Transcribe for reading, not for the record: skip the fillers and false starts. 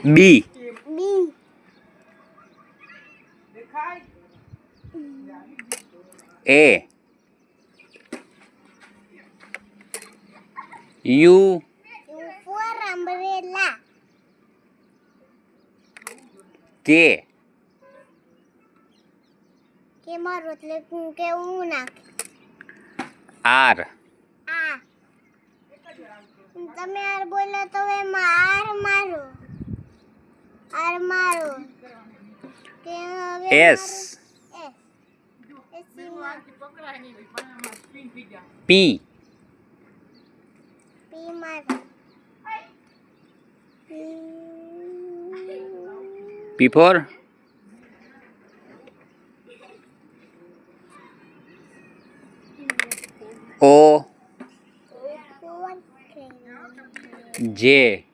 B. B. A. U. U for umbrella. K. કે મારો એટલે કેવું નાખે R. આ તમે આર બોલો તો એમાં આર મારો કે હવે S. P. પી મારો P for O. J.